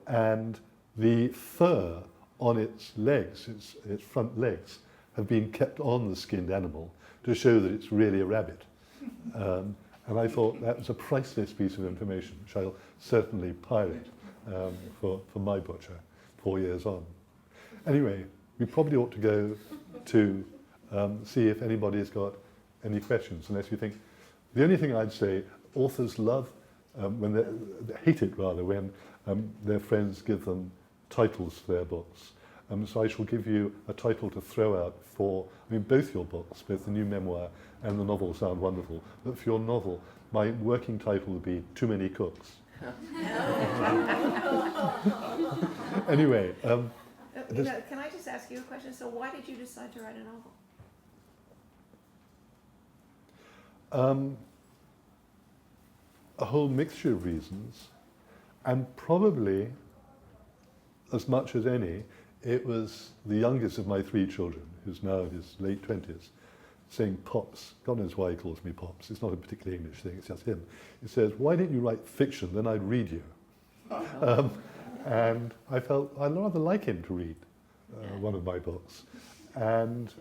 And the fur on its legs, its front legs, have been kept on the skinned animal to show that it's really a rabbit. And I thought that was a priceless piece of information, which I'll certainly pirate for my butcher 4 years on. Anyway, we probably ought to go to see if anybody's got any questions, unless you think. The only thing I'd say, authors love, when they hate it rather, when their friends give them titles for their books. So I shall give you a title to throw out for, I mean, both your books, both the new memoir and the novel sound wonderful, but for your novel, my working title would be Too Many Cooks. Anyway. Can I just ask you a question? So why did you decide to write a novel? A whole mixture of reasons, and probably, as much as any, it was the youngest of my 3 children, who's now in his late 20s, saying Pops. God knows why he calls me Pops. It's not a particularly English thing, it's just him. He says, why don't you write fiction, then I'd read you. And I felt I'd rather like him to read one of my books. And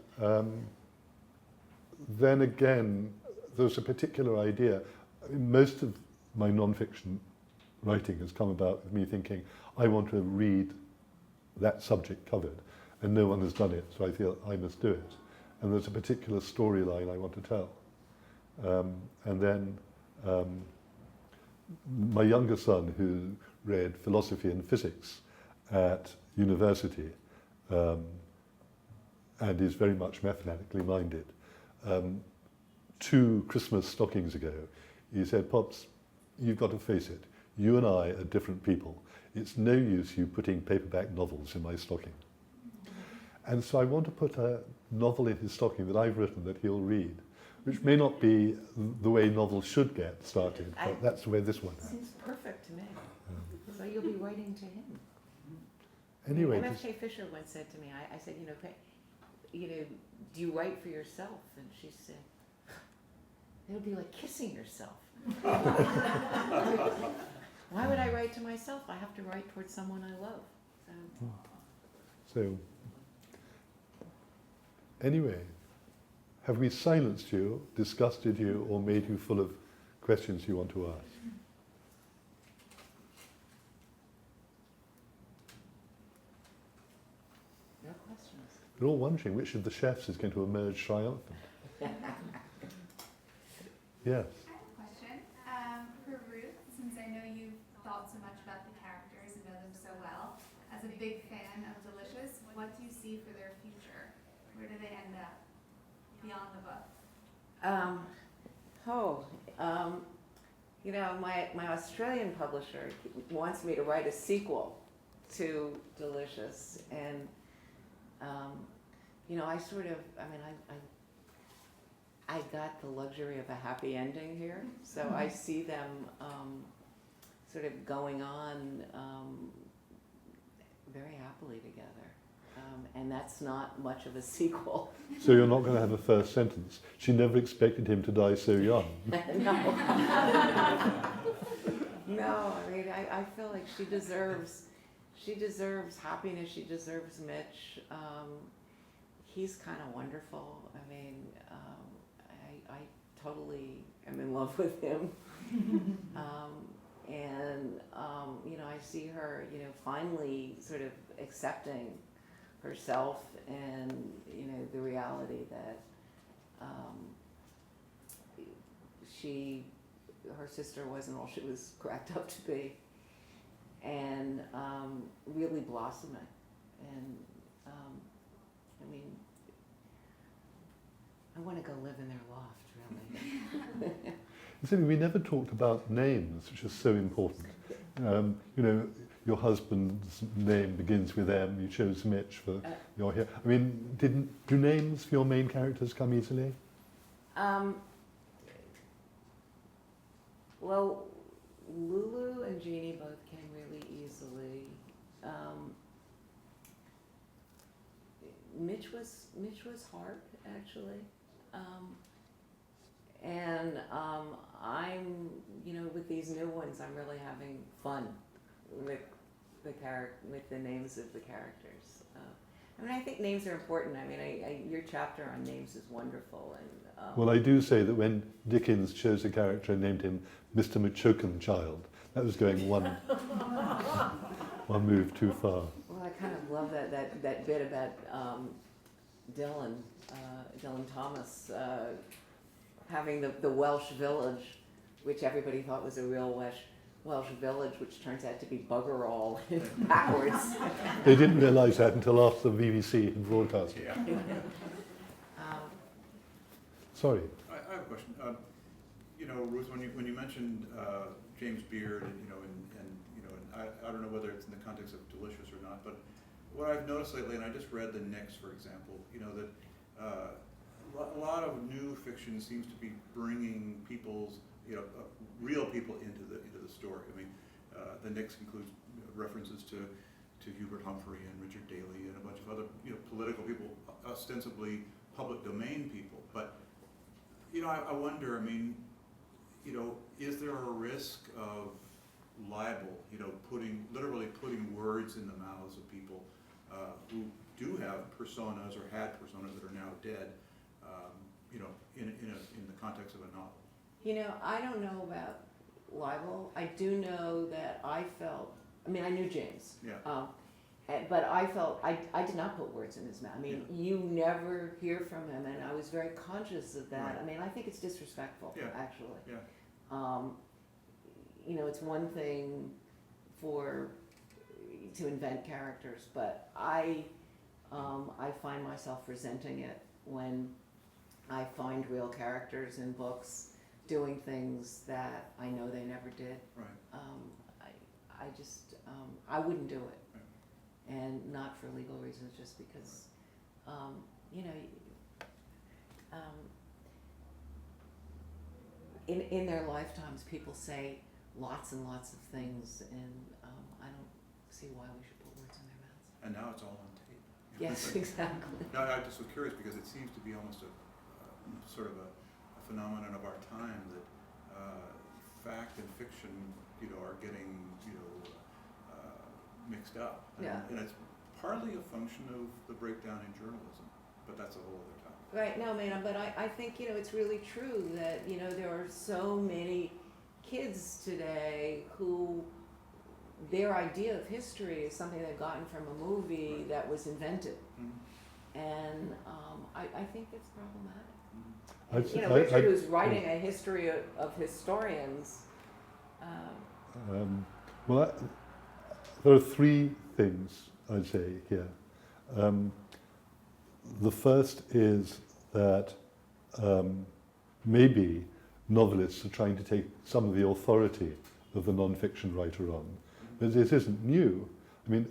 then again, there's a particular idea. I mean, most of my non-fiction writing has come about with me thinking, I want to read that subject covered, and no one has done it, so I feel I must do it. And there's a particular storyline I want to tell. And then my younger son, who read philosophy and physics at university, and is very much mathematically minded, 2 Christmas stockings ago, he said, Pops, you've got to face it. You and I are different people. It's no use you putting paperback novels in my stocking. And so I want to put a novel in his stocking that I've written that he'll read, which may not be the way novels should get started, but that's the way this one has. Seems perfect to me. So you'll be writing to him. Anyway, MFK Fisher once said to me, I said, do you write for yourself? And she said, it'll be like kissing yourself. Why would I write to myself? I have to write towards someone I love. So, anyway, have we silenced you, disgusted you, or made you full of questions you want to ask? No questions. We're all wondering which of the chefs is going to emerge triumphant. Yes. I have a question. For Ruth, since I know you've thought so much about the characters and know them so well, as a big fan of Delicious, what do you see for their future? Where do they end up beyond the book? My Australian publisher wants me to write a sequel to Delicious, and I got the luxury of a happy ending here, so I see them sort of going on very happily together, and that's not much of a sequel. So you're not going to have a first sentence. She never expected him to die so young. No. No, I mean, I feel like she deserves happiness, she deserves Mitch. He's kind of wonderful. I mean, I totally am in love with him. And, I see her, finally sort of accepting herself and, the reality that her sister wasn't all she was cracked up to be, and really blossoming. And I want to go live in their loft, really. So we never talked about names, which is so important. Your husband's name begins with M. You chose Mitch for your here. I mean, do names for your main characters come easily? Well, Lulu and Jeannie both came really easily. Mitch was hard, actually. And I'm, with these new ones, I'm really having fun with the names of the characters. I think names are important. Your chapter on names is wonderful. And Well, I do say that when Dickens chose a character and named him Mr. Machokenchild, that was going one move too far. Well, I kind of love that bit about Dylan Thomas having the Welsh village, which everybody thought was a real Welsh village, which turns out to be bugger all backwards. They didn't realise that until after the BBC had broadcast it. Yeah. Sorry. I have a question. Ruth, when you mentioned James Beard, and I don't know whether it's in the context of Delicious or not, but what I've noticed lately, and I just read The Nix, for example, that a lot of new fiction seems to be bringing real people into the story. The Nix includes references to Hubert Humphrey and Richard Daley and a bunch of other political people, ostensibly public domain people. But I wonder. Is there a risk of libel? Literally putting words in the mouths of people who do have personas or had personas that are now dead. In the context of a novel. I don't know about libel. I do know that I knew James. Yeah. But I felt, I did not put words in his mouth. You never hear from him, and I was very conscious of that. Right. I think it's disrespectful, actually. Yeah. It's one thing to invent characters, but I find myself resenting it when I find real characters in books doing things that I know they never did. Right. I wouldn't do it. And not for legal reasons, just because, in their lifetimes, people say lots and lots of things, and I don't see why we should put words in their mouths. And now it's all on tape. Yes, exactly. No, I just was curious because it seems to be almost a sort of a phenomenon of our time that fact and fiction, are getting, mixed up. And it's partly a function of the breakdown in journalism, but that's a whole other topic. Right, no, man, but I think, it's really true that, there are so many kids today who their idea of history is something they've gotten from a movie that was invented. Mm-hmm. And I think it's problematic. Mm-hmm. And, Richard, who's writing a history of historians. There are three things I'd say here. The first is that maybe novelists are trying to take some of the authority of the non-fiction writer on. But this isn't new. In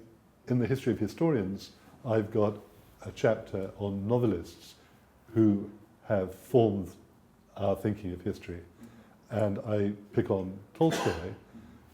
the history of historians, I've got a chapter on novelists who have formed our thinking of history. And I pick on Tolstoy,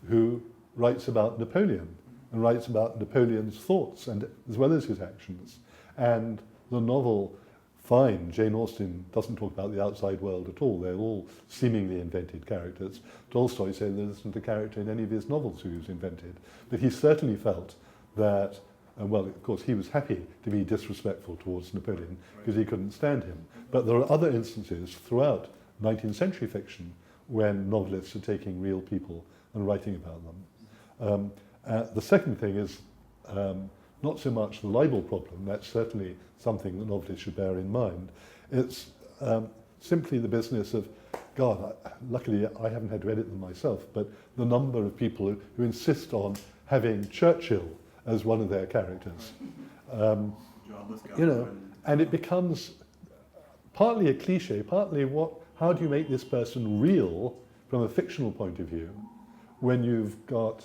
who writes about Napoleon, and writes about Napoleon's thoughts and as well as his actions. And the novel, fine, Jane Austen doesn't talk about the outside world at all. They're all seemingly invented characters. Tolstoy said there isn't a character in any of his novels who was invented. But he certainly felt that, well, of course, he was happy to be disrespectful towards Napoleon because he couldn't stand him. But there are other instances throughout 19th century fiction when novelists are taking real people and writing about them. The second thing is not so much the libel problem. That's certainly something that novelists should bear in mind. It's simply the business of, God, luckily I haven't had to edit them myself, but the number of people who insist on having Churchill as one of their characters. John le Carre You know, and it becomes partly a cliche, partly how do you make this person real from a fictional point of view when you've got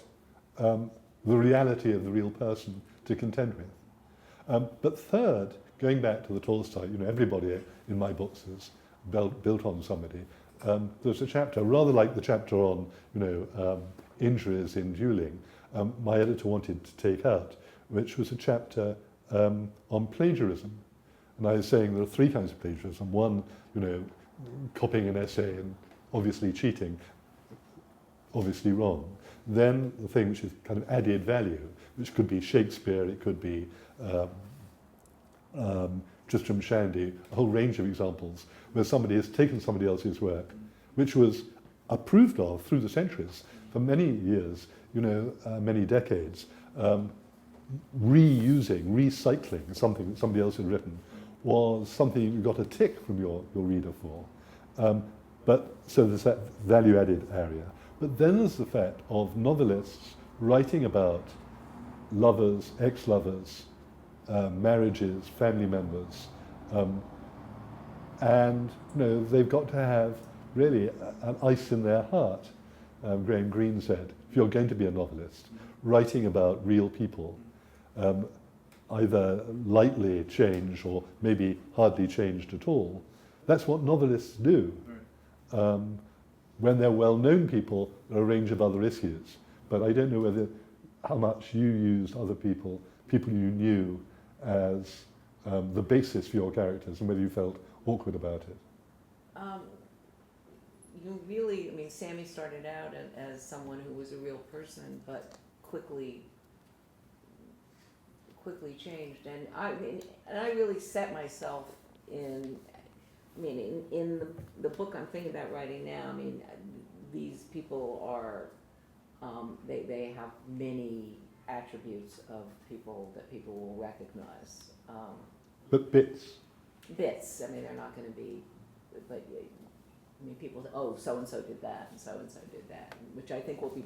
the reality of the real person to contend with. But third, going back to the Tolstoy, you know, everybody in my books is built on somebody. There's a chapter, rather like the chapter on, you know, injuries in dueling, my editor wanted to take out, which was a chapter on plagiarism. And I was saying there are three kinds of plagiarism. One, you know, copying an essay and obviously cheating, obviously wrong. Then the thing which is kind of added value, which could be Shakespeare, it could be Tristram Shandy, a whole range of examples where somebody has taken somebody else's work, which was approved of through the centuries for many years, you know, many decades, reusing, recycling something that somebody else had written was something you got a tick from your reader for. But so there's that value-added area. But then there's the fact of novelists writing about lovers, ex-lovers, marriages, family members, and you know they've got to have really an ice in their heart. Graham Greene said, if you're going to be a novelist, writing about real people, either lightly changed or maybe hardly changed at all, that's what novelists do. When they're well-known people, there are a range of other issues. But I don't know how much you used other people you knew as the basis for your characters and whether you felt awkward about it. You really, I mean, Sammy started out as someone who was a real person, but quickly changed. And I really set myself in, I mean, in the book I'm thinking about writing now, I mean, these people are, they have many attributes of people that people will recognize. But bits. Bits, I mean, they're not going to be, but I mean, people say, oh, so-and-so did that, and so-and-so did that, which I think will be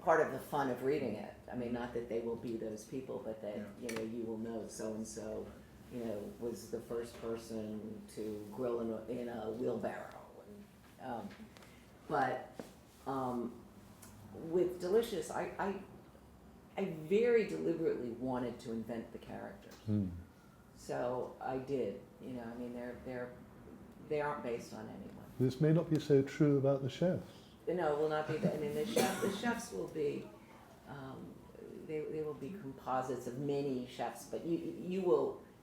part of the fun of reading it. I mean, not that they will be those people, but that, you know, you will know so-and-so, you know, was the first person to grill in a wheelbarrow. And, but with Delicious, I very deliberately wanted to invent the characters. So I did, you know, I mean, they aren't based on anyone. This may not be so true about the chefs. No, it will not be that. I mean, the chefs will be, they will be composites of many chefs, but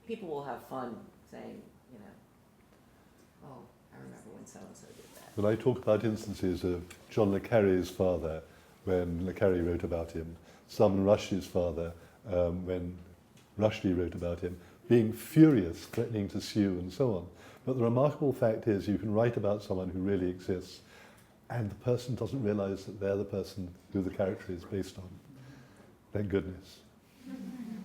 people will have fun saying, you know, oh, I remember when so-and-so did that. But I talk about instances of John le Carre's father, when le Carre wrote about him, Salman Rushdie's father, when Rushdie wrote about him, being furious, threatening to sue and so on. But the remarkable fact is you can write about someone who really exists and the person doesn't realize that they're the person who the character is based on. Thank goodness. Can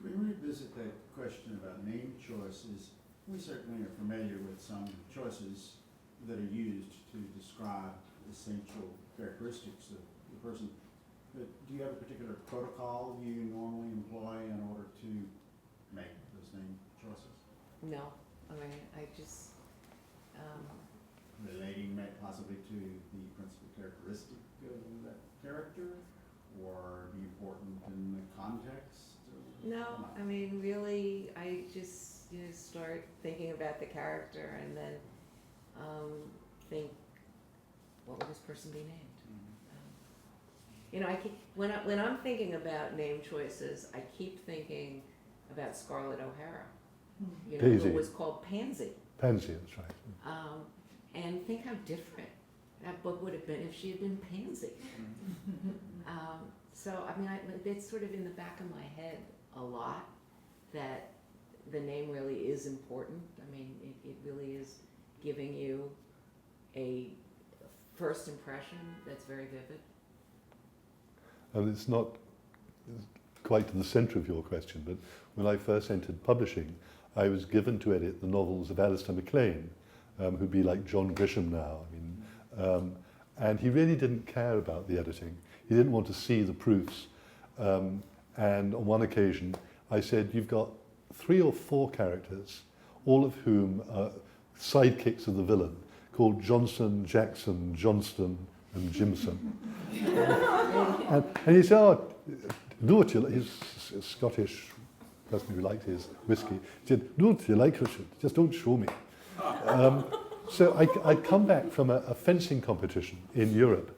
we revisit that question about name choices? We certainly are familiar with some choices that are used to describe essential characteristics of the person. But do you have a particular protocol you normally employ in order to make those name choices? No, I mean, I just... relating possibly to the principal characteristic of that character, or be important in the context? No, I mean, really, I just, you start thinking about the character and then think, what would this person be named? You know, when I'm thinking about name choices, I keep thinking about Scarlett O'Hara. You know, Daisy. who was called Pansy. Pansy, that's right. And think how different that book would have been if she had been Pansy. So, I mean, it's sort of in the back of my head a lot that the name really is important. I mean, it really is giving you a first impression that's very vivid. And it's not quite to the centre of your question, but when I first entered publishing, I was given to edit the novels of Alistair MacLean, who'd be like John Grisham now. I mean, and he really didn't care about the editing. He didn't want to see the proofs. And on one occasion, I said, you've got 3 or 4 characters, all of whom are sidekicks of the villain, called Johnson, Jackson, Johnston, and Jimson. and he said, oh, do what you like. He's a Scottish person who liked his whiskey. He said, do what you like, Richard, just don't show me. So I'd come back from a fencing competition in Europe,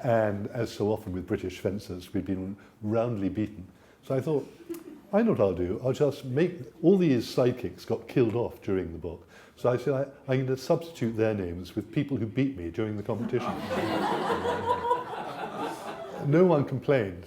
and as so often with British fencers, we'd been roundly beaten. So I thought, I know what I'll do. I'll just make, all these sidekicks got killed off during the book. So I said, I'm going to substitute their names with people who beat me during the competition. No one complained.